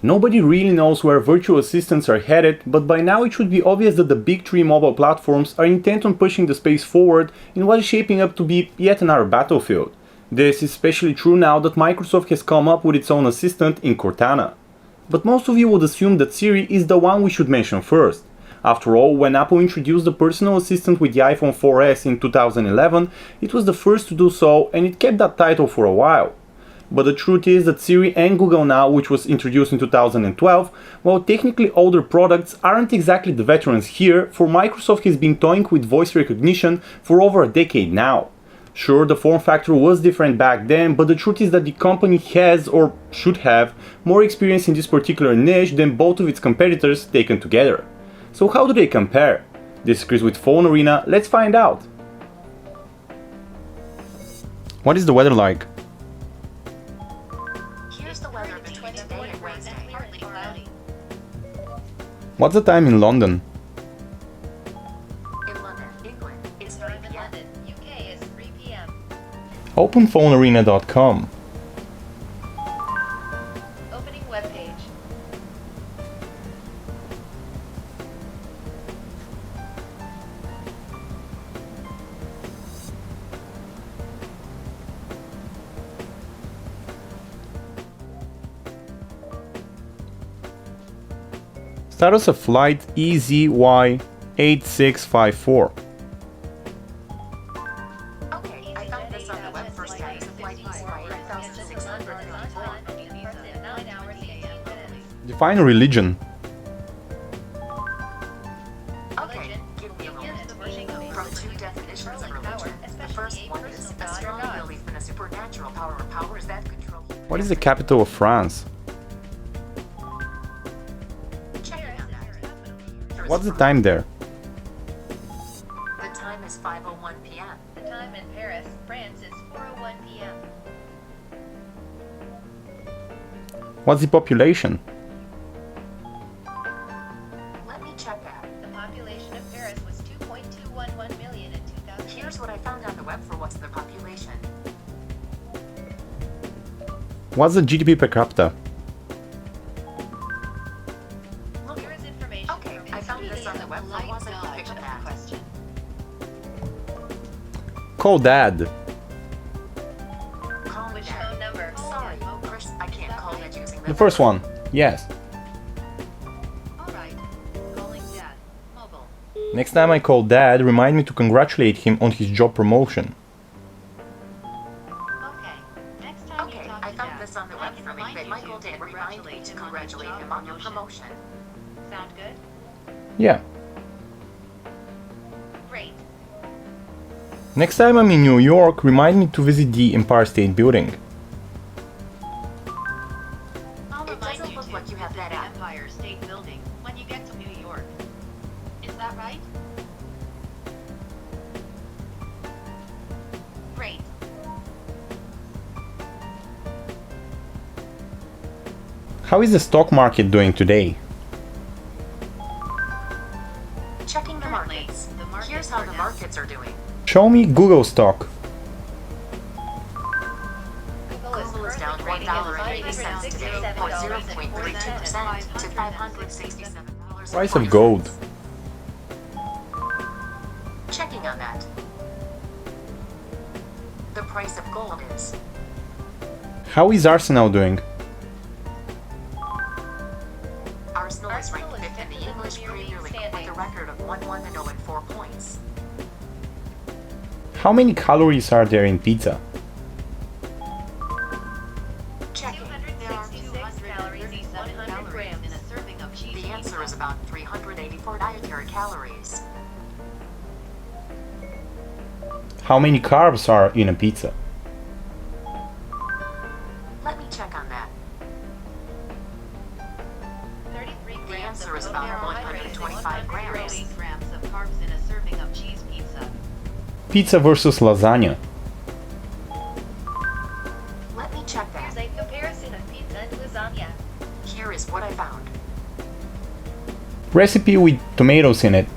Nobody really knows where virtual assistants are headed, but by now it should be obvious that the big three mobile platforms are intent on pushing the space forward in what is shaping up to be yet another battlefield. This is especially true now that Microsoft has come up with its own assistant in Cortana. But most of you would assume that Siri is the one we should mention first. After all, when Apple introduced the personal assistant with the iPhone 4S in 2011, it was the first to do so, and it kept that title for a while. But the truth is that Siri and Google Now, which was introduced in 2012, while technically older products, aren't exactly the veterans here, for Microsoft has been toying with voice recognition for over a decade now. Sure, the form factor was different back then, but the truth is that the company has, or should have, more experience in this particular niche than both of its competitors taken together. So how do they compare? This is Chris with PhoneArena, let's find out! What is the weather like? Here's the weather between today and Wednesday. Partly cloudy. What's the time in London? In London, England, it's 3 p.m. UK is 3 p.m. Open PhoneArena.com. Opening web page. Status of flight EZY8654. Okay, I found this on the web for status of flight EZY8654. Define a religion. Okay, give me a moment. From two definitions of religion. The first one is a strong belief in a supernatural power or powers that control. What is the capital of France? Checking on that. What's the time there? The time is 5:01 p.m. The time in Paris, France is 4:01 p.m. What's the population? Let me check that. The population of Paris was 2.211 million in 2000. Here's what I found on the web for what's the population. What's the GDP per capita? Here is information. Okay, I found this on the web for what's the picture that. Question. Call Dad. Call me Which back. phone number? Sorry, Chris, I can't call that using The first one. Yes. Alright. Calling Dad. Mobile. Next time I call Dad, remind me to congratulate him on his job promotion. Okay. Next time Okay, you talk I to found Dad, this on the I web can for me, remind but you Michael did remind me to congratulate him on your promotion. Sound good? Yeah. Great. Next time I'm in New York, remind me to visit the Empire State Building. I'll It remind doesn't you look to like you have visit that the app. Empire State Building when you get to New York. Is that right? Great. How is the stock market doing today? Checking the Currently, markets. the markets Here's how are the down. markets are doing. Show me Google stock. Google is down $1.80 today, or 0.32% to $567. Price of gold. Checking on that. The price of gold is. How is Arsenal doing? Arsenal is ranked Arsenal is 5th in the fifth in the English Premier Premier League League with a standings. record of 1-1-0 and 4 points. How many calories are there in pizza? Checking. There are 266 calories each 100 grams in a serving of cheese. The answer is about 384 dietary calories. How many carbs are in a pizza? Let me check on that. 33 The grams answer of is about carbohydrates, 125 grams. 180 grams of carbs in a serving of cheese pizza. Pizza versus lasagna. Let me check Here's that. a comparison of pizza and lasagna. Here is what I found. Recipe with tomatoes in it.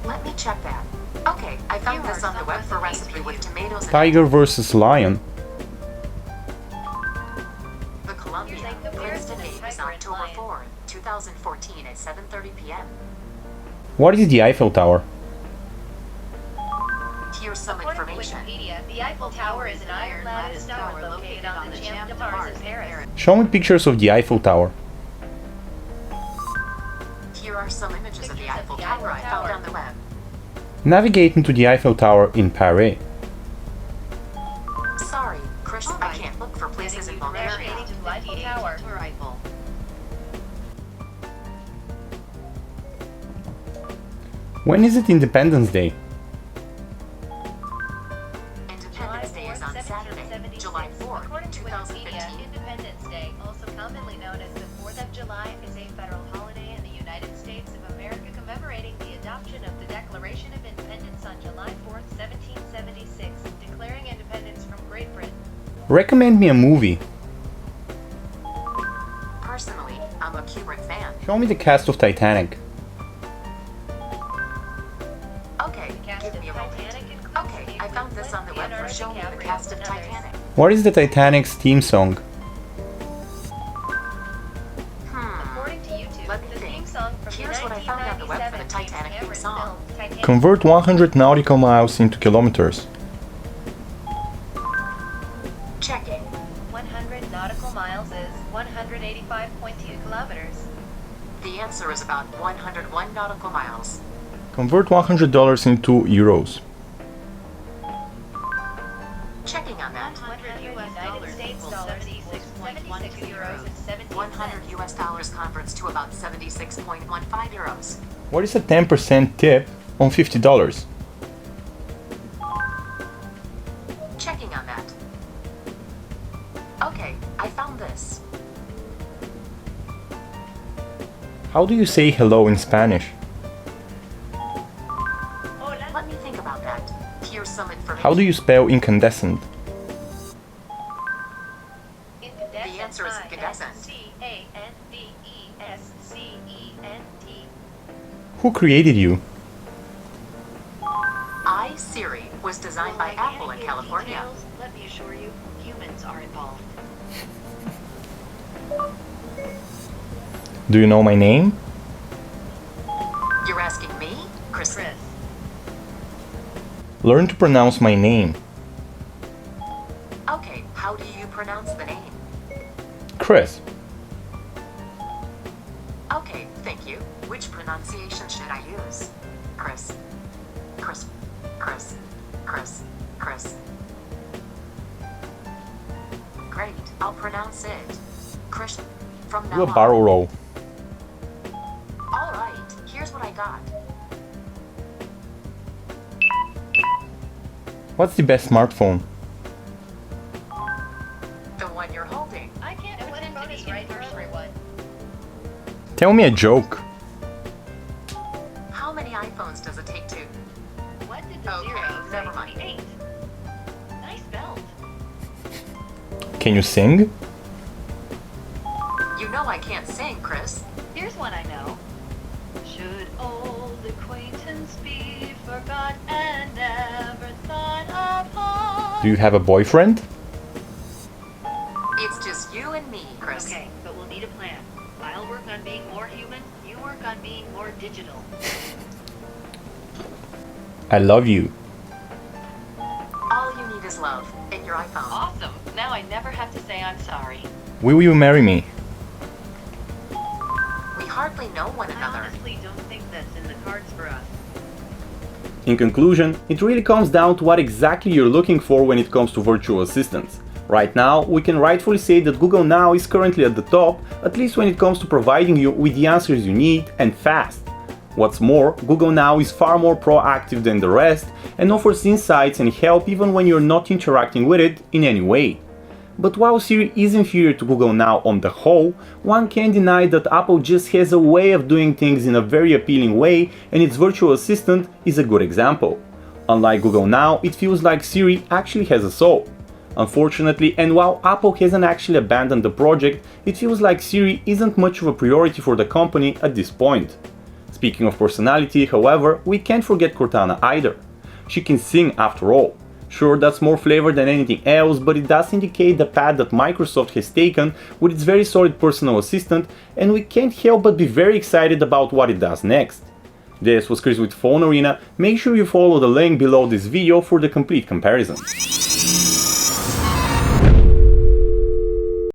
Let me check that. Okay, I found this on the web for recipe with tomatoes and Tiger versus lion. 7:30 p.m. What is the Eiffel Tower? Here's some According to information. Wikipedia, the Eiffel Tower is an iron lattice tower located on the Champ de Mars in Paris. Show me pictures of the Eiffel Tower. Here are some images of the Eiffel Tower I found on the web. Navigate into the Eiffel Tower in Paris. Sorry, Chris, I can't look for places in Bulgaria. Navigating to Eiffel Tower. When is it Independence Day? Independence Day is on Saturday, July 4th, According to Wikipedia, 2015. Independence Day, also commonly known as the 4th of July, is a federal holiday in the United States of America commemorating the adoption of the Declaration of Independence on July 4th, 1776, declaring independence from Great Britain. Recommend me a movie. Personally, I'm a Kubrick fan. Show me the cast of Titanic. Okay, The cast give of me a moment. Titanic includes Okay, I found this on the web for showing me the cast of Titanic. What is the Titanic's theme song? According to YouTube, Let me the theme think. song from Here's what I found on the web for the 1997 Titanic theme Cameron song. film, Titanic. Convert 100 nautical miles into kilometers. Checking. 100 nautical miles is 185.2 kilometers. The answer is about 101 nautical miles. Convert $100 into euros. Checking on that. 100 United States dollars equals 76 euros and 17 $100 cents. US converts to about 76.15 euros. What is a 10% tip on $50? Checking on that. Okay, I found this. How do you say hello in Spanish? Let me think about that. Here's some information. How do you spell incandescent? The answer is incandescent. C-A-N-D-E-S-C-E-N-T. Who created you? Siri was designed by Apple in California. Let me assure you, humans are involved. Do you know my name? You're asking me, Chris? Learn to pronounce my name. Okay, how do you pronounce the name? Chris. Okay, thank you. Which pronunciation should I use? Chris. Chris. Chris. Chris. Chris. Great, I'll pronounce it. Chris. From now Do a on. barrel roll. All right, here's what I got. What's the best smartphone? The one you're holding. I can't pretend to be right for everyone. Tell me a joke. How many iPhones does it take to? What did the Okay, zero say never to mind. the 8? Nice belt. Can you sing? You know I can't sing, Chris. Here's one I know. Should old acquaintance be forgot and never thought upon? Do you have a boyfriend? It's just you and me, Chris. Okay, but we'll need a plan. I'll work on being more human, you work on being more digital. I love you. All you need is love and your iPhone. Awesome! Now I never have to say I'm sorry. Will you marry me? We hardly know one I another. honestly don't think that's in the cards for us. In conclusion, it really comes down to what exactly you're looking for when it comes to virtual assistants. Right now, we can rightfully say that Google Now is currently at the top, at least when it comes to providing you with the answers you need and fast. What's more, Google Now is far more proactive than the rest and offers insights and help even when you're not interacting with it in any way. But while Siri is inferior to Google Now on the whole, one can't deny that Apple just has a way of doing things in a very appealing way, and its virtual assistant is a good example. Unlike Google Now, it feels like Siri actually has a soul. Unfortunately, and while Apple hasn't actually abandoned the project, it feels like Siri isn't much of a priority for the company at this point. Speaking of personality, however, we can't forget Cortana either. She can sing after all. Sure, that's more flavor than anything else, but it does indicate the path that Microsoft has taken with its very solid personal assistant, and we can't help but be very excited about what it does next. This was Chris with PhoneArena. Make sure you follow the link below this video for the complete comparison.